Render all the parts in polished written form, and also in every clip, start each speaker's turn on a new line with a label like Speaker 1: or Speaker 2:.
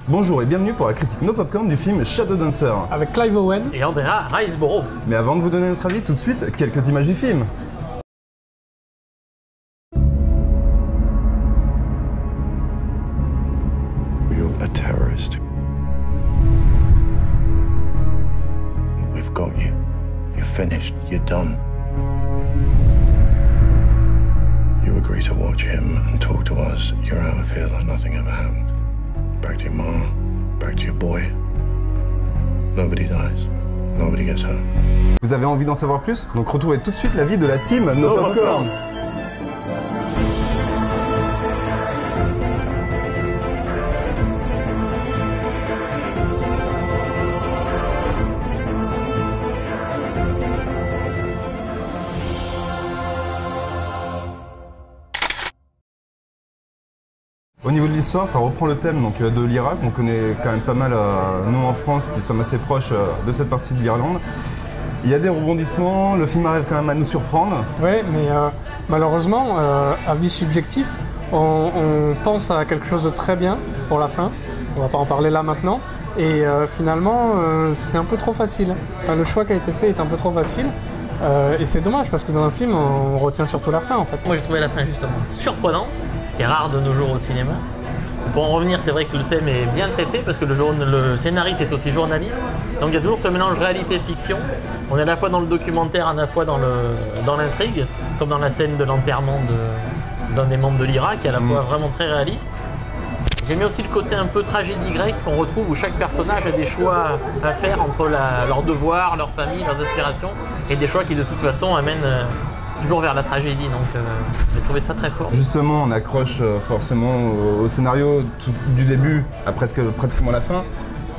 Speaker 1: Bonjour et bienvenue pour la critique No Popcorn du film Shadow Dancer.
Speaker 2: Avec Clive Owen
Speaker 3: et Andrea Riseborough.
Speaker 1: Mais avant de vous donner notre avis, tout de suite, quelques images du film.
Speaker 4: You're a terrorist. We've got you. You're finished. You're done. You agree to watch him and talk to us. You're out of here like nothing ever happened. Back to your mom, back to your boy. Nobody dies. Nobody gets hurt.
Speaker 1: Vous avez envie d'en savoir plus? Donc retrouvez tout de suite l'avis de la team No Popcorn. Au niveau de l'histoire, ça reprend le thème donc, de l'Irak. On connaît quand même pas mal, nous en France, qui sommes assez proches de cette partie de l'Irlande. Il y a des rebondissements, le film arrive quand même à nous surprendre.
Speaker 2: Oui, mais malheureusement, avis subjectif, on pense à quelque chose de très bien pour la fin. On va pas en parler là maintenant. Et finalement, c'est un peu trop facile. Enfin, le choix qui a été fait est un peu trop facile. Et c'est dommage parce que dans un film, on retient surtout la fin en fait.
Speaker 3: Moi j'ai trouvé la fin justement surprenante, ce qui est rare de nos jours au cinéma. Pour en revenir, c'est vrai que le thème est bien traité parce que le scénariste est aussi journaliste. Donc il y a toujours ce mélange réalité-fiction. On est à la fois dans le documentaire, à la fois dans l'intrigue, comme dans la scène de l'enterrement d'un des membres de l'Irak, qui est à la fois vraiment très réaliste. J'aimais aussi le côté un peu tragédie grecque qu'on retrouve où chaque personnage a des choix à faire entre leurs devoirs, leur famille, leurs aspirations et des choix qui de toute façon amènent toujours vers la tragédie. Donc j'ai trouvé ça très fort.
Speaker 1: Justement, on accroche forcément au scénario du début à pratiquement la fin.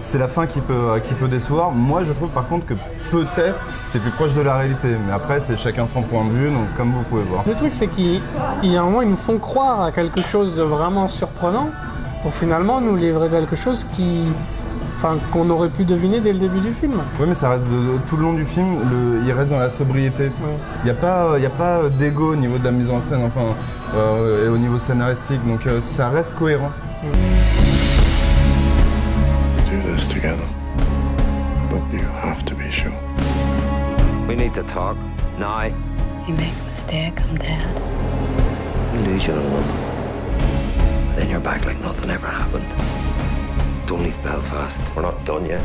Speaker 1: C'est la fin qui peut décevoir. Moi, je trouve par contre que peut-être c'est plus proche de la réalité. Mais après, c'est chacun son point de vue, donc comme vous pouvez voir.
Speaker 2: Le truc, c'est qu'il y a un moment, ils nous font croire à quelque chose de vraiment surprenant pour finalement nous livrer quelque chose qu'on aurait pu deviner dès le début du film.
Speaker 1: Oui, mais ça reste tout le long du film, il reste dans la sobriété.
Speaker 2: Ouais.
Speaker 1: Il n'y a pas d'ego au niveau de la mise en scène, et au niveau scénaristique, donc ça reste cohérent.
Speaker 4: Do this together. But you have to be sure.
Speaker 5: We need to talk now.
Speaker 6: You make a mistake, I'm dead.
Speaker 5: You lose your love. Then you're back like nothing ever happened. Don't leave Belfast. We're not done yet.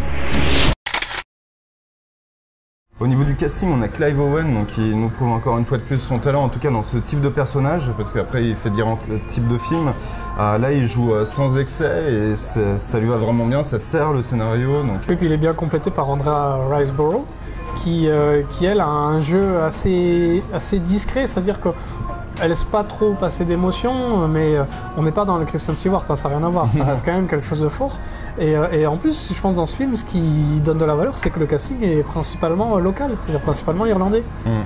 Speaker 1: Au niveau du casting, on a Clive Owen, donc qui nous prouve encore une fois de plus son talent, en tout cas dans ce type de personnage, parce qu'après il fait différents types de films. Là, il joue sans excès et ça lui va vraiment bien, ça sert le scénario. Donc...
Speaker 2: Et puis il est bien complété par Andrea Riseborough, qui elle a un jeu assez discret, c'est-à-dire que elle laisse pas trop passer d'émotions, mais on n'est pas dans le Kristen Stewart, ça n'a rien à voir, ça reste quand même quelque chose de fort. Et en plus, je pense dans ce film, ce qui donne de la valeur, c'est que le casting est principalement local, c'est-à-dire principalement irlandais.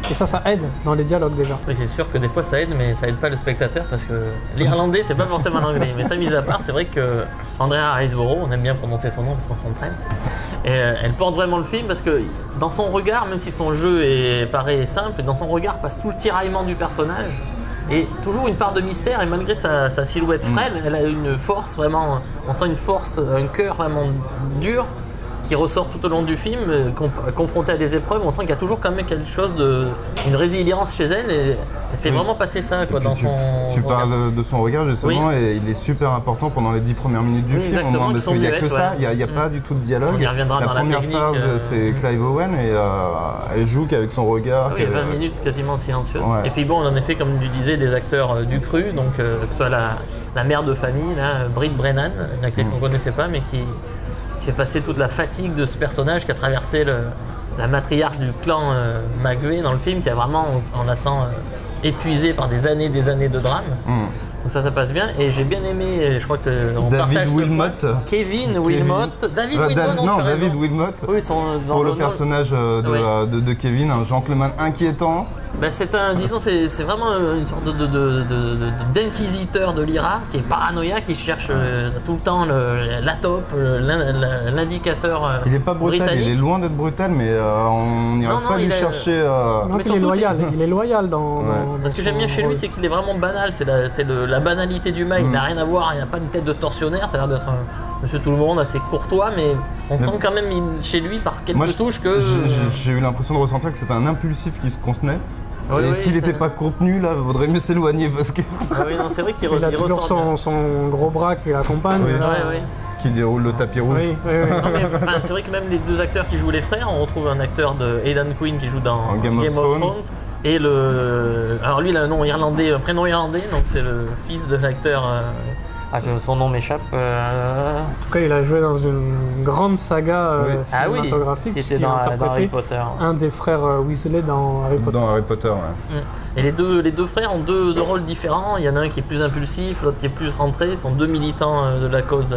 Speaker 2: Et ça aide dans les dialogues déjà.
Speaker 3: Oui, c'est sûr que des fois ça aide, mais ça aide pas le spectateur parce que l'irlandais, c'est pas forcément l'anglais. Mais ça, mis à part, c'est vrai que Andrea Riseborough, on aime bien prononcer son nom parce qu'on s'entraîne, et elle porte vraiment le film parce que dans son regard, même si son jeu paraît simple, dans son regard passe tout le tiraillement du personnage. Et toujours une part de mystère, et malgré sa silhouette frêle, elle a une force vraiment, on sent une force, un cœur vraiment dur qui ressort tout au long du film, confronté à des épreuves. On sent qu'il y a toujours quand même quelque chose une résilience chez elle, et elle fait vraiment passer ça quoi, dans son
Speaker 1: Tu
Speaker 3: regard.
Speaker 1: parles de son regard justement,
Speaker 3: oui.
Speaker 1: Et il est super important pendant les 10 premières minutes du film,
Speaker 3: exactement,
Speaker 1: parce qu'il n'y a que ça,
Speaker 3: ouais.
Speaker 1: il n'y a pas du tout de dialogue.
Speaker 3: On y reviendra
Speaker 1: la
Speaker 3: dans la
Speaker 1: première
Speaker 3: technique,
Speaker 1: phase, c'est Clive Owen, et elle joue qu'avec son regard.
Speaker 3: Oui, 20 minutes quasiment silencieuses.
Speaker 1: Ouais.
Speaker 3: Et puis bon, on en a fait, comme tu disais, des acteurs du cru, donc que ce soit la mère de famille, là, Britt Brennan, une actrice qu'on ne connaissait pas, mais qui fait passer toute la fatigue de ce personnage qui a traversé la matriarche du clan Magway dans le film, qui a vraiment, on la sent épuisée par des années de drame. Donc ça passe bien, et j'ai bien aimé, je crois qu'on partage
Speaker 1: Wilmot.
Speaker 3: Kevin Wilmot. David Wilmot,
Speaker 1: non, David Wilmot.
Speaker 3: Oui,
Speaker 1: pour le personnage de Kevin, un gentleman inquiétant.
Speaker 3: Ben c'est vraiment une sorte d'inquisiteur de l'IRA qui est paranoïaque, qui cherche tout le temps la taupe, l'indicateur
Speaker 1: il est pas brutal,
Speaker 3: britannique.
Speaker 1: Il est loin d'être brutal, mais on n'ira pas lui chercher.
Speaker 2: Non, il est loyal, il est loyal dans
Speaker 3: Ce que j'aime bien chez lui, c'est qu'il est vraiment banal, c'est la banalité du mec, il n'a rien à voir, il n'a pas une tête de tortionnaire, ça a l'air d'être monsieur tout le monde, assez courtois, mais on sent quand même chez lui par quelques touches que...
Speaker 1: J'ai eu l'impression de ressentir que c'était un impulsif qui se contenait.
Speaker 3: Oui,
Speaker 1: et
Speaker 3: oui,
Speaker 1: s'il n'était
Speaker 3: ça-
Speaker 1: pas contenu, là, vaudrait mieux s'éloigner parce que.
Speaker 3: Ah oui, non, c'est vrai qu'il
Speaker 2: Il a
Speaker 3: il
Speaker 2: toujours
Speaker 3: ressort bien.
Speaker 2: son gros bras qui l'accompagne.
Speaker 1: Oui.
Speaker 2: là.
Speaker 3: Ouais, ouais.
Speaker 1: Qui déroule le tapis rouge.
Speaker 2: Oui, oui, oui.
Speaker 3: Non, mais, enfin, c'est vrai que même les deux acteurs qui jouent les frères, on retrouve un acteur de Aidan Quinn qui joue dans
Speaker 1: En Game of Thrones.
Speaker 3: Et le. Alors lui, il a un nom irlandais, un prénom irlandais, donc c'est le fils de l'acteur. Son nom m'échappe.
Speaker 2: En tout cas, il a joué dans une grande saga
Speaker 1: Oui.
Speaker 2: cinématographique.
Speaker 3: C'était
Speaker 2: puisqu'il
Speaker 3: dans
Speaker 2: a
Speaker 3: Harry
Speaker 2: interprété
Speaker 3: Potter.
Speaker 2: un des frères Weasley dans Harry Potter.
Speaker 1: Dans Harry Potter, ouais.
Speaker 3: Et les deux frères ont deux rôles différents. Il y en a un qui est plus impulsif, l'autre qui est plus rentré. Ils sont deux militants de la cause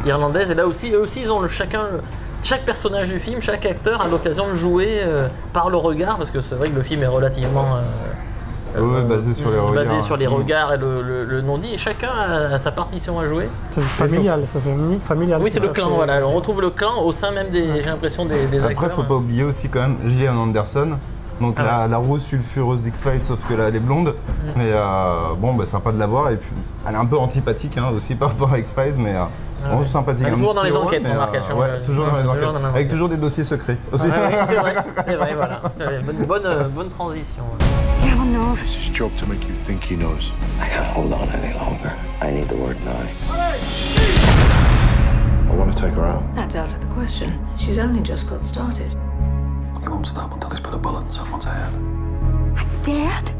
Speaker 3: irlandaise. Et là aussi, eux aussi, ils ont chaque personnage du film, chaque acteur a l'occasion de jouer par le regard, parce que c'est vrai que le film est relativement
Speaker 1: Basé sur les regards.
Speaker 3: basé sur les regards et le non-dit. Et chacun a sa partition à jouer.
Speaker 2: C'est familial, ça fait familial.
Speaker 3: Oui, c'est le
Speaker 2: ça,
Speaker 3: clan. Voilà, on retrouve le clan au sein même des, j'ai l'impression des
Speaker 1: Après,
Speaker 3: acteurs.
Speaker 1: faut pas oublier aussi quand même Gillian Anderson. Donc
Speaker 3: Ah
Speaker 1: la rose sulfureuse d'X-Files, sauf que là elle est blonde. Mais bon, bah, sympa de la voir. Et puis elle est un peu antipathique aussi par rapport à X-Files, mais bon, sympathique.
Speaker 3: Elle est
Speaker 1: Un
Speaker 3: toujours dans
Speaker 1: petit
Speaker 3: les
Speaker 1: rôle,
Speaker 3: enquêtes,
Speaker 1: mais,
Speaker 3: remarque, elle change.
Speaker 1: ouais, toujours dans les
Speaker 3: Toujours
Speaker 1: enquêtes.
Speaker 3: dans les
Speaker 1: Avec
Speaker 3: enquêtes.
Speaker 1: toujours des dossiers secrets aussi.
Speaker 3: Ouais, c'est vrai, voilà. C'est une bonne transition.
Speaker 6: Yeah, no.
Speaker 4: It's his job to make you think he knows.
Speaker 5: I can't hold on any longer. I need the word now.
Speaker 4: I want to take her out.
Speaker 7: That's out of the question. She's only just got started.
Speaker 8: He won't stop until he's put a bullet in someone's head.
Speaker 6: Dad?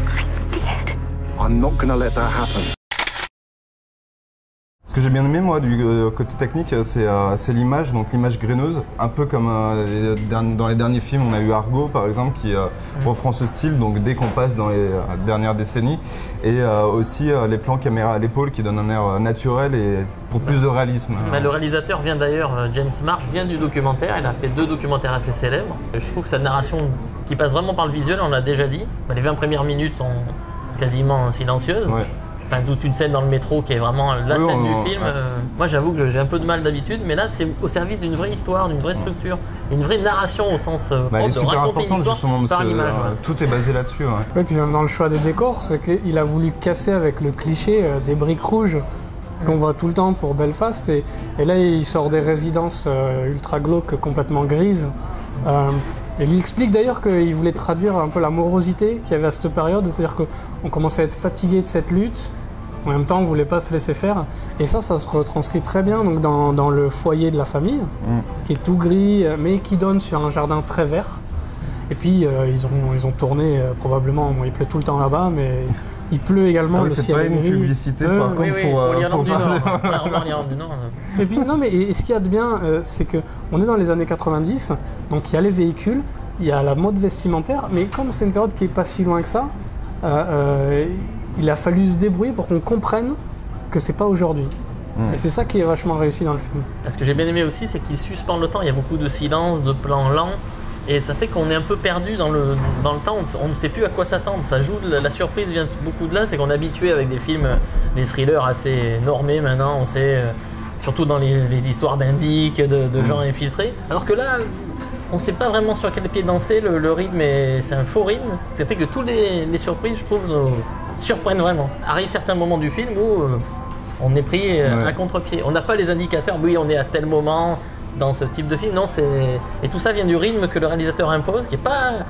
Speaker 6: I'm dead.
Speaker 4: I'm not going to let that happen.
Speaker 1: Ce que j'ai bien aimé moi du côté technique, c'est l'image, donc l'image graineuse, un peu comme dans les derniers films, on a eu Argo par exemple qui reprend ce style, donc dès qu'on passe dans les dernières décennies, et aussi les plans caméra à l'épaule qui donnent un air naturel et pour plus de réalisme.
Speaker 3: Bah, le réalisateur vient d'ailleurs, James Marsh, vient du documentaire. Il a fait 2 documentaires assez célèbres. Je trouve que sa narration qui passe vraiment par le visuel, on l'a déjà dit. Bah, les 20 premières minutes sont quasiment silencieuses.
Speaker 1: Ouais.
Speaker 3: Enfin, toute une scène dans le métro qui est vraiment la
Speaker 1: Oui,
Speaker 3: scène
Speaker 1: on-
Speaker 3: du film.
Speaker 1: ouais.
Speaker 3: Moi, j'avoue que j'ai un peu de mal d'habitude, mais là, c'est au service d'une vraie histoire, d'une vraie structure, une vraie narration au sens
Speaker 1: Elle
Speaker 3: propre
Speaker 1: est
Speaker 3: de
Speaker 1: super
Speaker 3: raconter une
Speaker 1: importante
Speaker 3: histoire
Speaker 1: justement parce
Speaker 3: par
Speaker 1: que
Speaker 3: l'image. ouais.
Speaker 1: tout est basé là-dessus. Ouais.
Speaker 2: Ouais, puis même dans le choix des décors, c'est qu'il a voulu casser avec le cliché des briques rouges qu'on voit tout le temps pour Belfast. Et là, il sort des résidences ultra glauques, complètement grises. Et il explique d'ailleurs qu'il voulait traduire un peu la morosité qu'il y avait à cette période. C'est-à-dire qu'on commençait à être fatigué de cette lutte. En même temps, on ne voulait pas se laisser faire. Et ça se retranscrit très bien donc, dans le foyer de la famille, qui est tout gris, mais qui donne sur un jardin très vert. Et puis, ils ont tourné probablement, bon, il pleut tout le temps là-bas, mais il pleut également, le
Speaker 1: C'est
Speaker 2: ciel
Speaker 1: pas
Speaker 2: est
Speaker 1: une
Speaker 2: gris.
Speaker 1: publicité par
Speaker 3: Oui,
Speaker 1: contre
Speaker 3: oui,
Speaker 1: pour
Speaker 3: l'Irlande du Nord.
Speaker 1: parler.
Speaker 3: Ouais, l'Irlande du Nord.
Speaker 2: Et puis, non, mais et ce qu'il y a de bien, c'est qu'on est dans les années 90, donc il y a les véhicules, il y a la mode vestimentaire, mais comme c'est une période qui n'est pas si loin que ça, il a fallu se débrouiller pour qu'on comprenne que c'est pas aujourd'hui. Et c'est ça qui est vachement réussi dans le film.
Speaker 3: Ce que j'ai bien aimé aussi, c'est qu'il suspend le temps. Il y a beaucoup de silence, de plans lents. Et ça fait qu'on est un peu perdu dans le temps. On ne sait plus à quoi s'attendre. Ça joue la surprise vient beaucoup de là. C'est qu'on est habitué avec des films, des thrillers assez normés maintenant. On sait, surtout dans les histoires d'indiques, de gens infiltrés. Alors que là, on ne sait pas vraiment sur quel pied danser. Le rythme, c'est un faux rythme. Ça fait que toutes les surprises, je trouve, nous surprennent vraiment. Arrivent certains moments du film où on est pris à contre-pied. On n'a pas les indicateurs. Oui, on est à tel moment dans ce type de film. Non, et tout ça vient du rythme que le réalisateur impose, qui est pas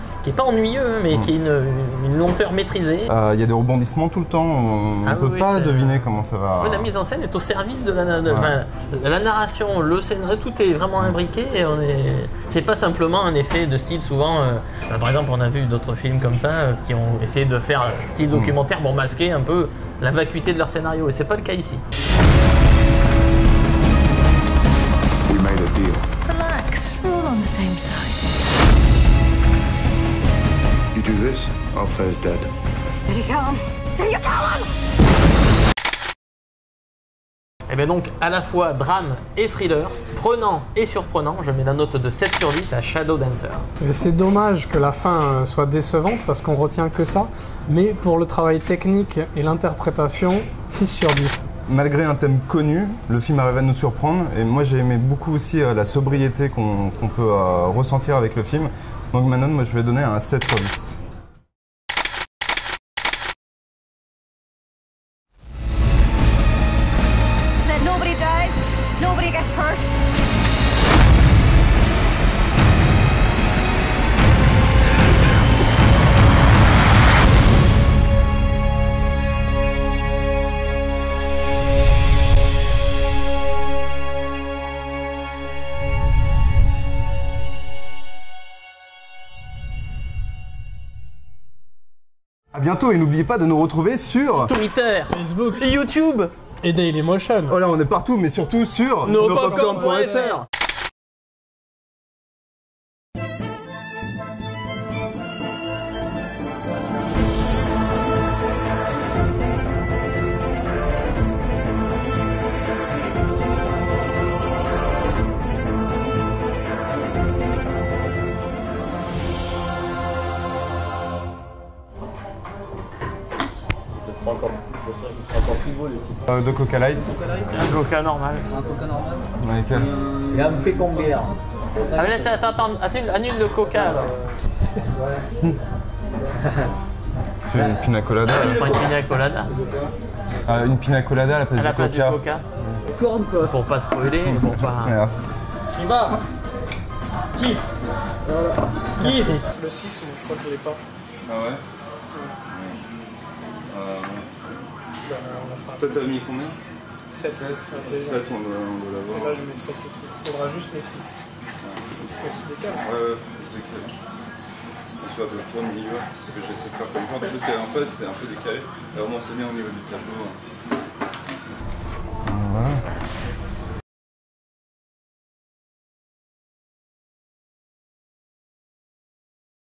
Speaker 3: ennuyeux, mais qui est une lenteur maîtrisée.
Speaker 1: Il y a des rebondissements tout le temps. On ne peut pas deviner comment ça va.
Speaker 3: Oui, la mise en scène est au service de la narration, le scénario, tout est vraiment imbriqué. Et c'est pas simplement un effet de style. Souvent, par exemple, on a vu d'autres films comme ça qui ont essayé de faire style documentaire pour masquer un peu la vacuité de leur scénario. Et c'est pas le cas ici.
Speaker 4: We made a deal.
Speaker 7: Relax. We're all on the same side.
Speaker 4: You do this, our player's dead.
Speaker 6: Did you kill him? Did you kill him?
Speaker 3: Et bien donc, à la fois drame et thriller, prenant et surprenant, je mets la note de 7 sur 10 à Shadow Dancer.
Speaker 2: Et c'est dommage que la fin soit décevante parce qu'on retient que ça, mais pour le travail technique et l'interprétation, 6 sur 10.
Speaker 1: Malgré un thème connu, le film arrive à nous surprendre et moi j'ai aimé beaucoup aussi la sobriété qu'on peut ressentir avec le film. Donc Manon, moi je vais donner un 7 sur 10.
Speaker 6: Said nobody dies.
Speaker 1: À bientôt et n'oubliez pas de nous retrouver sur...
Speaker 3: Twitter,
Speaker 2: Facebook
Speaker 3: et YouTube,
Speaker 2: et Dailymotion.
Speaker 1: Oh là, on est partout, mais surtout sur
Speaker 3: nopopcorn.fr.
Speaker 1: de Coca Light.
Speaker 3: Un Coca normal.
Speaker 1: Avec,
Speaker 9: Il a un fait combien?
Speaker 3: Ah mais laisse, attends, annule le Coca alors.
Speaker 1: c'est une pina colada.
Speaker 3: Je prends une pina colada
Speaker 1: Une pina colada à la place
Speaker 3: à la
Speaker 1: du
Speaker 3: place du
Speaker 1: Coca.
Speaker 3: Coca.
Speaker 9: Corn puff.
Speaker 3: Pour pas spoiler, pour pas...
Speaker 1: Merci.
Speaker 9: Shiba. Kiss. Kiss.
Speaker 2: Le 6, je crois qu'il est pas.
Speaker 1: Ah ouais Toi t'as mis combien
Speaker 2: 7.
Speaker 1: 7, on doit l'avoir.
Speaker 2: Là, je mets 7 aussi. Il faudra juste le 6. C'est décalé.
Speaker 1: Ouais, c'est décalé. Tu vois, de toi, milieu, c'est ce que j'essaie de faire comme ça. Parce qu'en fait, c'était un peu décalé. Là, au moins, c'est bien au niveau du tableau. Voilà.